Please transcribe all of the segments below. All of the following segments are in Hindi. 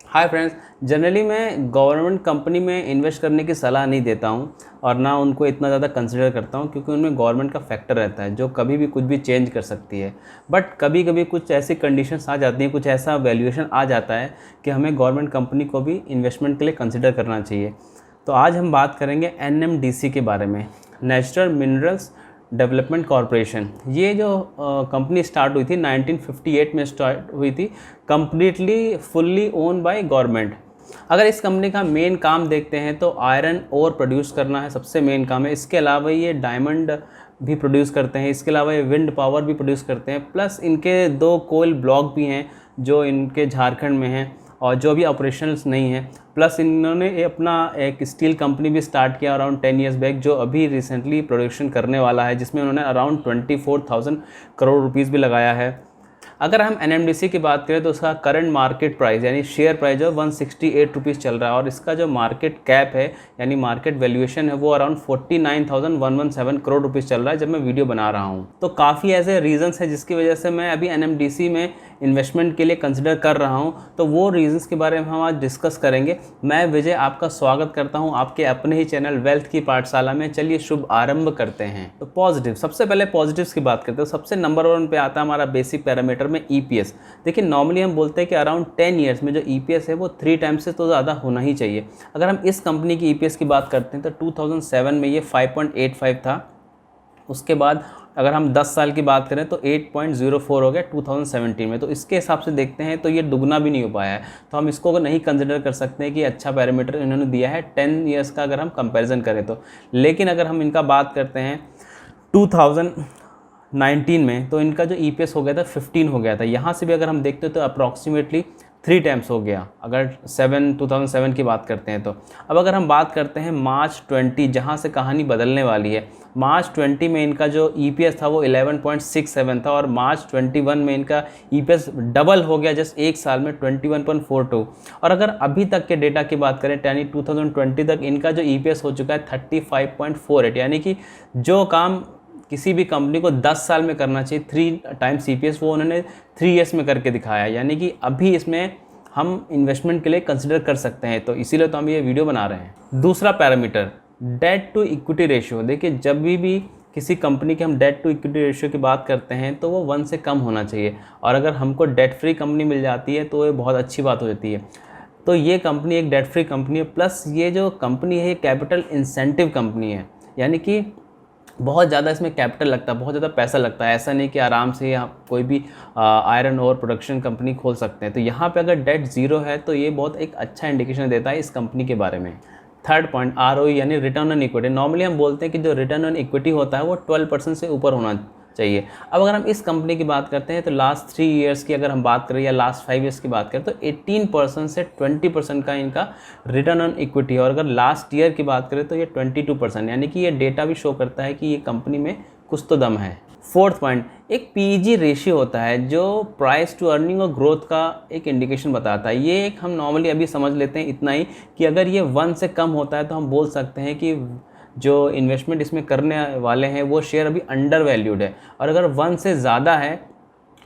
Hi friends. जनरली मैं गवर्नमेंट कंपनी में इन्वेस्ट करने की सलाह नहीं देता हूं और ना उनको इतना ज़्यादा कंसिडर करता हूं, क्योंकि उनमें गवर्नमेंट का फैक्टर रहता है जो कभी भी कुछ भी चेंज कर सकती है। बट कभी कभी कुछ ऐसी कंडीशंस आ जाती हैं, कुछ ऐसा वैल्यूएशन आ जाता है कि हमें गवर्नमेंट कंपनी को भी इन्वेस्टमेंट के लिए कंसिडर करना चाहिए। तो आज हम बात करेंगे NMDC के बारे में, नेचुरल मिनरल्स डेवलपमेंट कॉरपोरेशन। ये जो कंपनी स्टार्ट हुई थी 1958 में स्टार्ट हुई थी, completely fully own by government. अगर इस कंपनी का मेन काम देखते हैं तो आयरन ओर प्रोड्यूस करना है, सबसे मेन काम है। इसके अलावा ये डायमंड भी प्रोड्यूस करते हैं, इसके अलावा ये विंड पावर भी प्रोड्यूस करते हैं, प्लस इनके 2 कोल ब्लॉक भी हैं जो इनके झारखंड में हैं और जो भी ऑपरेशनल्स नहीं है। प्लस इन्होंने अपना एक स्टील कंपनी भी स्टार्ट किया अराउंड 10 ईयर्स बैक, जो अभी रिसेंटली प्रोडक्शन करने वाला है, जिसमें उन्होंने अराउंड 24,000 करोड़ रुपीस भी लगाया है। अगर हम NMDC की बात करें तो उसका करंट मार्केट प्राइस यानी शेयर प्राइस जो 168 रुपीज़ चल रहा है, और इसका जो मार्केट कैप है यानी मार्केट वैल्यूएशन है वो अराउंड 49,117 करोड़ रुपीज़ चल रहा है जब मैं वीडियो बना रहा हूँ। तो काफ़ी ऐसे रीजंस है जिसकी वजह से मैं अभी NMDC में इन्वेस्टमेंट के लिए कंसिडर कर रहा हूँ। तो वो रीजंस के बारे में हम आज डिस्कस करेंगे। मैं विजय आपका स्वागत करता हूँ आपके अपने ही चैनल वेल्थ की पाठशाला में। चलिए शुभ आरंभ करते हैं। तो पॉजिटिव, सबसे पहले पॉजिटिव्स की बात करते हैं। सबसे नंबर 1 पे आता है हमारा बेसिक पैरामीटर में EPS। देखिए नॉर्मली हम बोलते हैं कि अराउंड 10 ईयर्स में जो EPS है वो 3 टाइम्स से तो ज़्यादा होना ही चाहिए। अगर हम इस कंपनी की EPS की बात करते हैं तो 2007 में ये 5.85 था। उसके बाद अगर हम 10 साल की बात करें तो 8.04 हो गया 2017 में। तो इसके हिसाब से देखते हैं तो ये दुगना भी नहीं हो पाया है, तो हम इसको नहीं कंसिडर कर सकते हैं कि अच्छा पैरामीटर इन्होंने दिया है 10 ईयर्स का अगर हम कंपैरिजन करें तो। लेकिन अगर हम इनका बात करते हैं 2019 में तो इनका जो EPS हो गया था 15 हो गया था। यहाँ से भी अगर हम देखते तो अप्रॉक्सीमेटली 3 टाइम्स हो गया अगर 2007 की बात करते हैं तो। अब अगर हम बात करते हैं मार्च 20, जहाँ से कहानी बदलने वाली है। मार्च 20 में इनका जो EPS था वो 11.67 था, और मार्च 21 में इनका EPS डबल हो गया जस्ट एक साल में 21.42। और अगर अभी तक के डेटा की बात करें यानी 2020 तक इनका जो EPS हो चुका है 35.48, यानी कि जो काम किसी भी कंपनी को 10 साल में करना चाहिए 3 टाइम्स EPS, वो उन्होंने 3 ईयर्स में करके दिखाया। यानी कि अभी इसमें हम इन्वेस्टमेंट के लिए कंसिडर कर सकते हैं, तो इसीलिए तो हम ये वीडियो बना रहे हैं। दूसरा parameter debt to equity ratio. देखिए जब भी किसी कंपनी के हम डेट टू इक्विटी रेशियो की बात करते हैं तो वो 1 से कम होना चाहिए, और अगर हमको डेट फ्री कंपनी मिल जाती है तो ये बहुत अच्छी बात हो जाती है। तो ये कंपनी एक डेट फ्री कंपनी है, प्लस ये जो कंपनी है ये कैपिटल इंसेंटिव कंपनी है, यानी कि बहुत ज़्यादा इसमें कैपिटल लगता है, बहुत ज़्यादा पैसा लगता है। ऐसा नहीं कि आराम से यहाँ कोई भी आयरन और प्रोडक्शन कंपनी खोल सकते हैं। तो यहाँ पे अगर डेट ज़ीरो है तो ये बहुत एक अच्छा इंडिकेशन देता है इस कंपनी के बारे में। थर्ड पॉइंट ROE यानी रिटर्न ऑन इक्विटी। नॉर्मली हम बोलते हैं कि जो रिटर्न ऑन इक्विटी होता है वो 12% से ऊपर होना चाहिए। अब अगर हम इस कंपनी की बात करते हैं तो लास्ट 3 ईयर्स की अगर हम बात करें या लास्ट 5 ईयर्स की बात करें तो 18% से 20% का इनका रिटर्न ऑन इक्विटी है, और अगर लास्ट ईयर की बात करें तो ये 22%, यानी कि ये डेटा भी शो करता है कि ये कंपनी में कुछ तो दम है। फोर्थ पॉइंट, एक PEG रेशियो होता है जो प्राइस टू अर्निंग और ग्रोथ का एक इंडिकेशन बताता है। ये एक हम नॉर्मली अभी समझ लेते हैं इतना ही कि अगर ये 1 से कम होता है तो हम बोल सकते हैं कि जो इन्वेस्टमेंट इसमें करने वाले हैं वो शेयर अभी अंडर वैल्यूड है, और अगर 1 से ज़्यादा है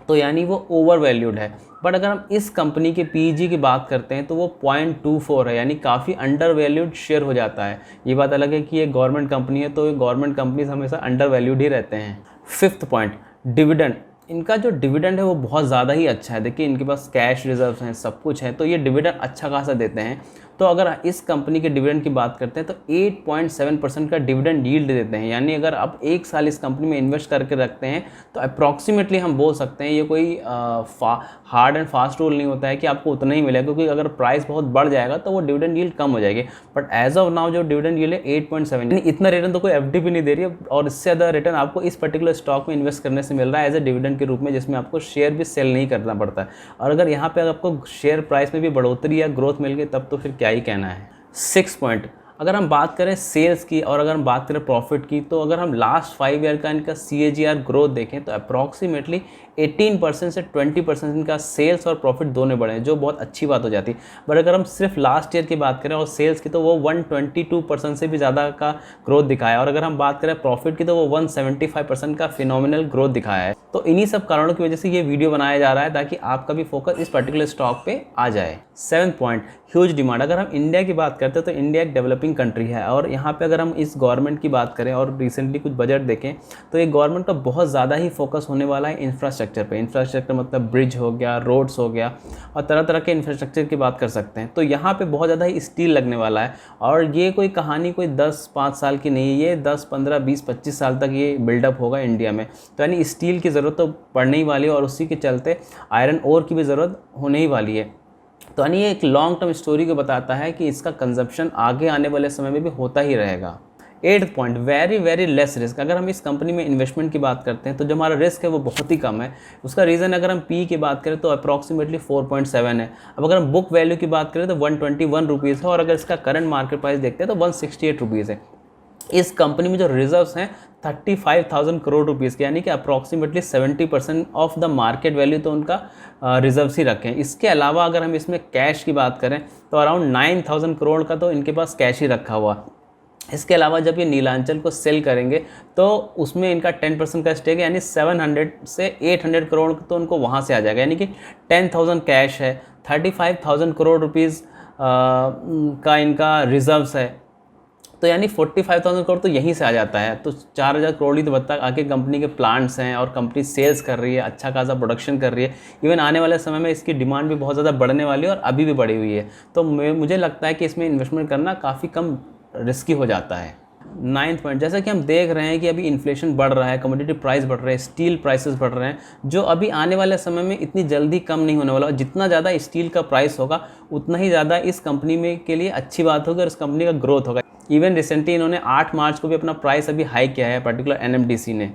तो यानी वो ओवर वैल्यूड है। बट अगर हम इस कंपनी के PEG की बात करते हैं तो वो 0.24 है, यानी काफ़ी अंडर वैल्यूड शेयर हो जाता है। ये बात अलग है कि ये गवर्नमेंट कंपनी है, तो ये गवर्नमेंट कंपनीज हमेशा अंडर वैल्यूड ही रहते हैं। Fifth point, dividend. इनका जो डिविडेंड है वो बहुत ज़्यादा ही अच्छा है। देखिए इनके पास कैश रिजर्व्स हैं, सब कुछ है, तो ये डिविडेंड अच्छा खासा देते हैं। तो अगर इस कंपनी के डिविडेंड की बात करते हैं तो 8.7% का डिविडेंड यील्ड देते हैं, यानी अगर आप 1 साल इस कंपनी में इन्वेस्ट करके रखते हैं तो अप्रॉक्सीमेटली हम बोल सकते हैं, ये कोई हार्ड एंड फास्ट रूल नहीं होता है कि आपको उतना ही मिलेगा, क्योंकि अगर प्राइस बहुत बढ़ जाएगा तो वो डिविडेंड यील्ड कम हो जाएगी। बट एज ऑफ नाउ जो डिविडेंड यील्ड है 8.7, यानी इतना रिटर्न तो कोई FD भी नहीं दे रही है, और इससे ज़्यादा रिटर्न आपको इस पर्टिकुलर स्टॉक में इन्वेस्ट करने से मिल रहा है एज ए डिविडेंड के रूप में, जिसमें आपको शेयर भी सेल नहीं करना पड़ता है। और अगर यहाँ पे आपको शेयर प्राइस में भी बढ़ोतरी या ग्रोथ मिल गई तब तो फिर क्या ही कहना है। 6 पॉइंट, अगर हम बात करें सेल्स की और अगर हम बात करें प्रॉफिट की, तो अगर हम लास्ट 5 ईयर का इनका CAGR ग्रोथ देखें तो अप्रॉक्सीमेटली 18% से 20% इनका सेल्स और प्रॉफिट दोनों बढ़े हैं, जो बहुत अच्छी बात हो जाती है। बट अगर हम सिर्फ लास्ट ईयर की बात करें और सेल्स की, तो वो 122% से भी ज़्यादा का ग्रोथ दिखाया, और अगर हम बात करें प्रॉफिट की तो वो 175% का फिनोमिनल ग्रोथ दिखाया है। तो इन्हीं सब कारणों की वजह से ये वीडियो बनाया जा रहा है ताकि आपका भी फोकस इस पर्टिकुलर स्टॉक पे आ जाए। 7th point, huge demand. अगर हम इंडिया की बात करते हैं तो इंडिया एक डेवलपिंग कंट्री है, और यहाँ पे अगर हम इस गवर्नमेंट की बात करें और रिसेंटली कुछ बजट देखें तो ये गवर्नमेंट का बहुत ज़्यादा ही फोकस होने वाला है इंफ्रास्ट्रक्चर पे। इंफ्रास्ट्रक्चर मतलब ब्रिज हो गया, रोड्स हो गया, और तरह तरह के इंफ्रास्ट्रक्चर की बात कर सकते हैं। तो यहाँ पे बहुत ज़्यादा ही स्टील लगने वाला है, और ये कोई कहानी कोई 10-5 साल की नहीं है, ये 10, 15, 20, 25 साल तक ये बिल्डअप होगा इंडिया में। तो यानी स्टील की ज़रूरत तो पड़ने ही वाली है, और उसी के चलते आयरन ओर की भी ज़रूरत होने ही वाली है। तो यानी ये एक लॉन्ग टर्म स्टोरी को बताता है कि इसका कंजप्शन आगे आने वाले समय में भी होता ही रहेगा। 8th point, very very less risk. अगर हम इस कंपनी में इन्वेस्टमेंट की बात करते हैं तो जो हमारा रिस्क है वो बहुत ही कम है। उसका रीज़न अगर हम पी की बात करें तो अप्रॉक्सीमेटली 4.7 है। अब अगर हम बुक वैल्यू की बात करें तो 121 रुपीज़ है, और अगर इसका करंट मार्केट प्राइस देखते हैं तो 168 रुपीज़ है। इस कंपनी में जो रिजर्व्स हैं 35,000 करोड़ रुपीज़ के, यानी कि approximately 70% of the market value तो उनका रिजर्व्स ही रखे हैं। इसके अलावा अगर हम इसमें कैश की बात करें तो अराउंड 9,000 करोड़ का तो इनके पास कैश ही रखा हुआ। इसके अलावा जब ये नीलांचल को सेल करेंगे तो उसमें इनका 10% का स्टेक है, यानी 700 से 800 करोड़ तो उनको वहाँ से आ जाएगा, यानी कि 10,000 कैश है, 35,000 करोड़ रुपीज़ का इनका रिजर्व्स है, तो यानी 45,000 करोड़ तो यहीं से आ जाता है। तो 4,000 करोड़ ही तो बता आगे कंपनी के प्लांट्स हैं, और कंपनी सेल्स कर रही है, अच्छा खासा प्रोडक्शन कर रही है। इवन आने वाले समय में इसकी डिमांड भी बहुत ज़्यादा बढ़ने वाली है, और अभी भी बढ़ी हुई है। तो मुझे लगता है कि इसमें इन्वेस्टमेंट करना काफ़ी कम रिस्की हो जाता है। 9th पॉइंट, जैसा कि हम देख रहे हैं कि अभी इन्फ्लेशन बढ़ रहा है, कमोडिटी प्राइस बढ़ रहे हैं, स्टील प्राइसेस बढ़ रहे हैं, जो अभी आने वाले समय में इतनी जल्दी कम नहीं होने वाला। और जितना ज़्यादा स्टील का प्राइस होगा उतना ही ज़्यादा इस कंपनी में के लिए अच्छी बात होगी और इस कंपनी का ग्रोथ होगा। इवन रिसेंटली इन्होंने 8 मार्च को भी अपना प्राइस अभी हाई किया है, पर्टिकुलर NMDC ने।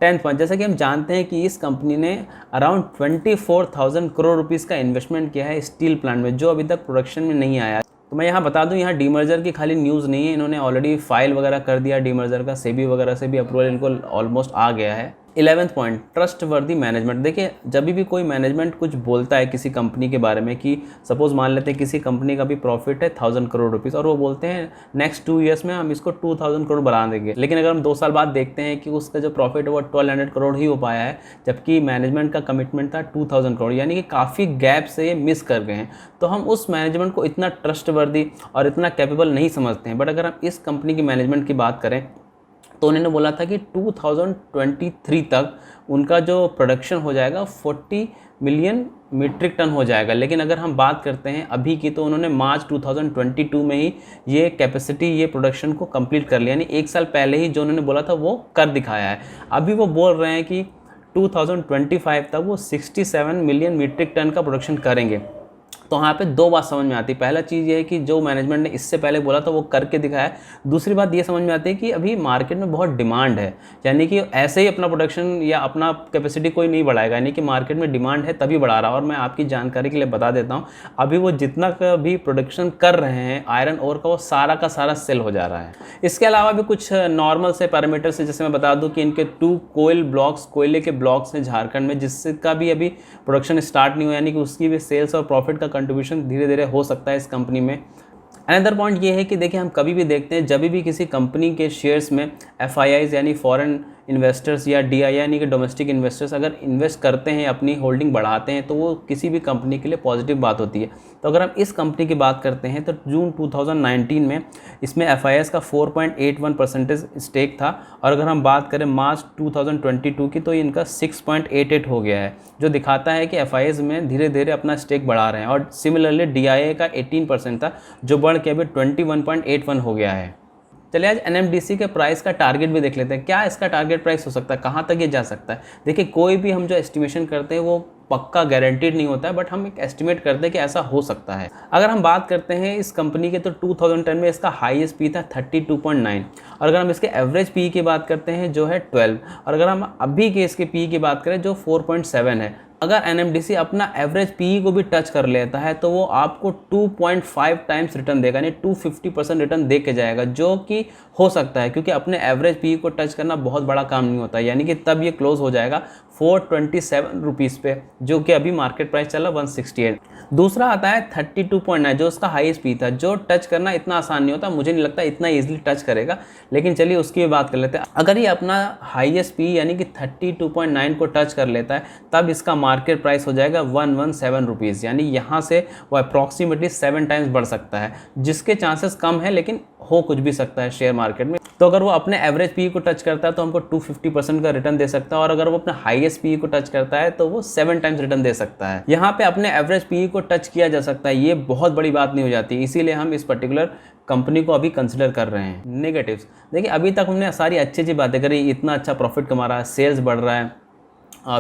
टेंथ पॉइंट, जैसा कि हम जानते हैं कि इस कंपनी ने अराउंड 24,000 करोड़ रुपीज़ का इन्वेस्टमेंट किया है स्टील प्लांट में, जो अभी तक प्रोडक्शन में नहीं आया। तो मैं यहाँ बता दूँ, यहाँ डीमर्जर की खाली न्यूज़ नहीं है, इन्होंने ऑलरेडी फाइल वगैरह कर दिया डीमर्जर का, सेबी वगैरह से भी अप्रूवल इनको ऑलमोस्ट आ गया है। 11th point, trustworthy management. देखिए, जब भी कोई मैनेजमेंट कुछ बोलता है किसी कंपनी के बारे में, कि सपोज मान लेते हैं किसी कंपनी का भी प्रॉफिट है 1000 करोड़ रुपीज़, और वो बोलते हैं नेक्स्ट 2 ईयर्स में हम इसको 2000 करोड़ बढ़ा देंगे, लेकिन अगर हम 2 साल बाद देखते हैं कि उसका जो प्रॉफिट है वो 1200 करोड़ ही हो पाया है, जबकि मैनेजमेंट का कमिटमेंट था 2000 करोड़, यानी कि काफ़ी गैप से ये मिस कर गए हैं। तो हम उस मैनेजमेंट को इतना ट्रस्टवर्दी और इतना कैपेबल नहीं समझते हैं। बट अगर हम इस कंपनी की मैनेजमेंट की बात करें तो उन्होंने बोला था कि 2023 तक उनका जो प्रोडक्शन हो जाएगा 40 मिलियन मीट्रिक टन हो जाएगा। लेकिन अगर हम बात करते हैं अभी की, तो उन्होंने मार्च 2022 में ही ये कैपेसिटी, ये प्रोडक्शन को कंप्लीट कर लिया, यानी 1 साल पहले ही जो उन्होंने बोला था वो कर दिखाया है। अभी वो बोल रहे हैं कि 2025 तक वो 67 मिलियन मीट्रिक टन का प्रोडक्शन करेंगे। तो यहाँ पे 2 बात समझ में आती है। पहला चीज़ ये है कि जो मैनेजमेंट ने इससे पहले बोला था वो करके दिखाया। दूसरी बात ये समझ में आती है कि अभी मार्केट में बहुत डिमांड है, यानी कि ऐसे ही अपना प्रोडक्शन या अपना कैपेसिटी कोई नहीं बढ़ाएगा, यानी कि मार्केट में डिमांड है तभी बढ़ा रहा है। और मैं आपकी जानकारी के लिए बता देता हूँ, अभी वो जितना का भी प्रोडक्शन कर रहे हैं आयरन ओर का, वो सारा का सारा सेल हो जा रहा है। इसके अलावा भी कुछ नॉर्मल से पैरामीटर्स है, जैसे मैं बता दूँ कि इनके 2 कोयल ब्लॉक्स, कोयले के ब्लॉक्स हैं झारखंड में, जिसका भी अभी प्रोडक्शन स्टार्ट नहीं हुआ, यानी कि उसकी भी सेल्स और प्रॉफिट का कंट्रीब्यूशन धीरे धीरे हो सकता है इस कंपनी में। अनदर पॉइंट ये है कि देखिए, हम कभी भी देखते हैं जब भी किसी कंपनी के शेयर्स में FIIs यानी फॉरेन इन्वेस्टर्स या DI यानी कि डोमेस्टिक इन्वेस्टर्स अगर इन्वेस्ट करते हैं, अपनी होल्डिंग बढ़ाते हैं, तो वो किसी भी कंपनी के लिए पॉजिटिव बात होती है। तो अगर हम इस कंपनी की बात करते हैं तो जून 2019 में इसमें FIIs का 4.81% स्टेक था, और अगर हम बात करें मार्च 2022 की, तो इनका 6.88 हो गया है, जो दिखाता है कि FIIs में धीरे धीरे अपना स्टेक बढ़ा रहे हैं। और सिमिलरली DIA का 18% था, जो बढ़ के अभी 21.81 हो गया है। चलिए आज NMDC के प्राइस का टारगेट भी देख लेते हैं। क्या इसका टारगेट प्राइस हो सकता है, कहाँ तक ये जा सकता है। देखिए, कोई भी हम जो एस्टिमेशन करते हैं वो पक्का गारंटीड नहीं होता है, बट हम एक एस्टिमेट करते हैं कि ऐसा हो सकता है। अगर हम बात करते हैं इस कंपनी के, तो 2010 में इसका हाईएस्ट पी था 32.9, और अगर हम इसके एवरेज पी की बात करते हैं जो है 12, और अगर हम अभी के इसके पी की बात करें जो 4.7 है, अगर NMDC अपना एवरेज PE को भी टच कर लेता है तो वो आपको 2.5 टाइम्स रिटर्न देगा, यानी 250% रिटर्न दे के जाएगा, जो कि हो सकता है क्योंकि अपने एवरेज PE को टच करना बहुत बड़ा काम नहीं होता है। यानी कि तब ये क्लोज हो जाएगा 427 रुपीज़ पे, जो कि अभी मार्केट प्राइस चला 168। दूसरा आता है 32.9 जो उसका हाईएस्ट PE था, जो टच करना इतना आसान नहीं होता, मुझे नहीं लगता इतना ईजिली टच करेगा, लेकिन चलिए उसकी भी बात कर लेते हैं। अगर ये अपना हाईएस्ट PE यानी कि 32.9 को टच कर लेता है तब इसका मार्केट प्राइस हो जाएगा 117 रुपीज़, यानी यहाँ से वो अप्रॉक्सीमेटली 7 टाइम्स बढ़ सकता है, जिसके चांसेस कम है लेकिन हो कुछ भी सकता है शेयर मार्केट में। तो अगर वो अपने एवरेज PE को टच करता है तो हमको 250% का रिटर्न दे सकता है, और अगर वो अपने हाईएस्ट PE को टच करता है तो वो 7 टाइम्स रिटर्न दे सकता है। यहाँ पे अपने एवरेज PE को टच किया जा सकता है, ये बहुत बड़ी बात नहीं हो जाती, इसीलिए हम इस पर्टिकुलर कंपनी को अभी कंसिडर कर रहे हैं। नेगेटिव्स देखिए, अभी तक हमने सारी अच्छी बातें करी, इतना अच्छा प्रॉफिट कमा रहा है, सेल्स बढ़ रहा है,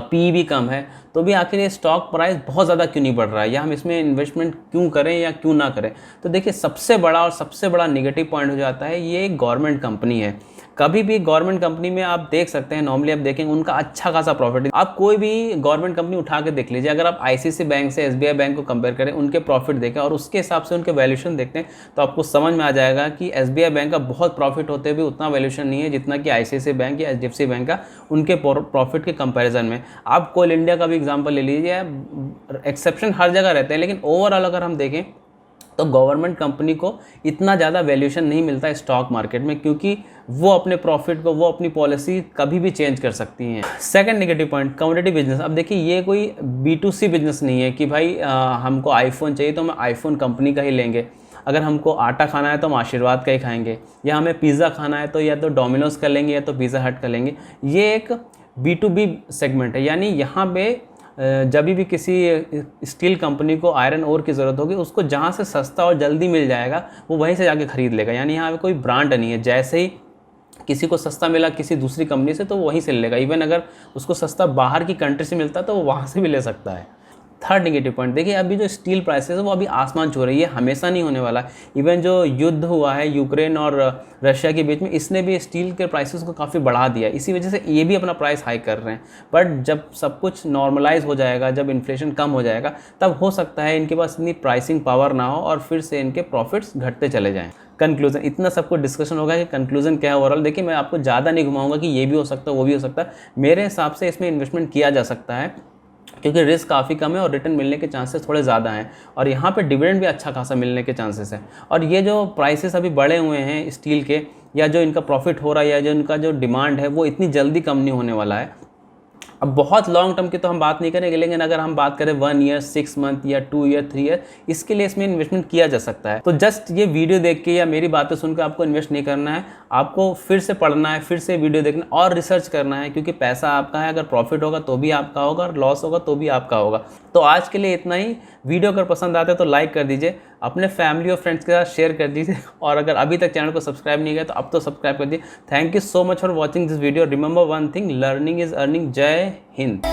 PE भी कम है, तो भी आखिर ये स्टॉक प्राइस बहुत ज़्यादा क्यों नहीं बढ़ रहा है, या हम इसमें इन्वेस्टमेंट क्यों करें या क्यों ना करें। तो देखिए, सबसे बड़ा नेगेटिव पॉइंट हो जाता है, ये एक गवर्नमेंट कंपनी है। कभी भी गवर्नमेंट कंपनी में आप देख सकते हैं, नॉर्मली आप देखेंगे उनका अच्छा खासा प्रॉफिट है। आप कोई भी गवर्नमेंट कंपनी उठा के देख लीजिए, अगर आप ICICI बैंक से SBI बैंक को कंपेयर करें, उनके प्रॉफिट देखें और उसके हिसाब से उनके वैल्यूएशन देखते हैं, तो आपको समझ में आ जाएगा कि SBI बैंक का बहुत प्रॉफिट होते हुए उतना वैल्यूएशन नहीं है जितना कि ICICI बैंक या HDFC बैंक का उनके प्रॉफिट के कंपेरिजन में। आप कोल इंडिया का भी एग्जाम्पल ले लीजिए, एक्सेप्शन हर जगह रहते हैं, लेकिन ओवरऑल अगर हम देखें तो गवर्नमेंट कंपनी को इतना ज़्यादा वैल्यूएशन नहीं मिलता है स्टॉक मार्केट में, क्योंकि वो अपने प्रॉफिट को, वो अपनी पॉलिसी कभी भी चेंज कर सकती हैं। Second negative point, commodity business. अब देखिए, ये कोई B2C बिजनेस नहीं है कि भाई हमको आईफोन चाहिए तो हम आईफोन कंपनी का ही लेंगे, अगर हमको आटा खाना है तो हम आशीर्वाद का ही खाएंगे, या हमें पिज़्ज़ा खाना है तो या तो डोमिनोज का लेंगे या तो पिज़्ज़ा हट का लेंगे। ये एक B2B सेगमेंट है, यानी यहाँ पे जब भी किसी स्टील कंपनी को आयरन ओर की ज़रूरत होगी, उसको जहाँ से सस्ता और जल्दी मिल जाएगा वो वहीं से जाके ख़रीद लेगा। यानी यहाँ पे कोई ब्रांड नहीं है, जैसे ही किसी को सस्ता मिला किसी दूसरी कंपनी से तो वो वहीं से ले लेगा। इवन अगर उसको सस्ता बाहर की कंट्री से मिलता है तो वो वहाँ से भी ले सकता है। थर्ड नेगेटिव पॉइंट, देखिए अभी जो स्टील प्राइसेस है वो अभी आसमान छू रही है, हमेशा नहीं होने वाला। इवन जो युद्ध हुआ है यूक्रेन और रशिया के बीच में, इसने भी स्टील के प्राइसेस को काफ़ी बढ़ा दिया, इसी वजह से ये भी अपना प्राइस हाई कर रहे हैं। बट जब सब कुछ नॉर्मलाइज हो जाएगा, जब इन्फ्लेशन कम हो जाएगा, तब हो सकता है इनके पास इतनी प्राइसिंग पावर ना हो और फिर से इनके प्रॉफिट्स घटते चले जाएँ। कंक्लूजन, इतना सबको डिस्कशन होगा कि कंक्लूजन क्या है ओवरऑल। देखिए, मैं आपको ज़्यादा नहीं घुमाऊंगा कि ये भी हो सकता है वो भी हो सकता है। मेरे हिसाब से इसमें इन्वेस्टमेंट किया जा सकता है क्योंकि रिस्क काफ़ी कम है और रिटर्न मिलने के चांसेस थोड़े ज़्यादा हैं, और यहाँ पे डिविडेंड भी अच्छा खासा मिलने के चांसेस हैं। और ये जो प्राइसेस अभी बढ़े हुए हैं स्टील के, या जो इनका प्रॉफिट हो रहा है, या जो इनका जो डिमांड है, वो इतनी जल्दी कम नहीं होने वाला है। अब बहुत लॉन्ग टर्म की तो हम बात नहीं करेंगे, लेकिन अगर हम बात करें 1 ईयर, 6 मंथ या 2 ईयर, 3 ईयर, इसके लिए इसमें इन्वेस्टमेंट किया जा सकता है। तो जस्ट ये वीडियो देख के या मेरी बातें सुनकर आपको इन्वेस्ट नहीं करना है, आपको फिर से पढ़ना है, फिर से वीडियो देखना और रिसर्च करना है, क्योंकि पैसा आपका है। अगर प्रॉफिट होगा तो भी आपका होगा और लॉस होगा तो भी आपका होगा। तो आज के लिए इतना ही। वीडियो अगर पसंद आता है तो लाइक कर दीजिए, अपने फैमिली और फ्रेंड्स के साथ शेयर कर दीजिए, और अगर अभी तक चैनल को सब्सक्राइब नहीं किया तो अब तो सब्सक्राइब कर दीजिए। Thank you so much for watching this video. Remember one thing, learning is earning. जय हिंद।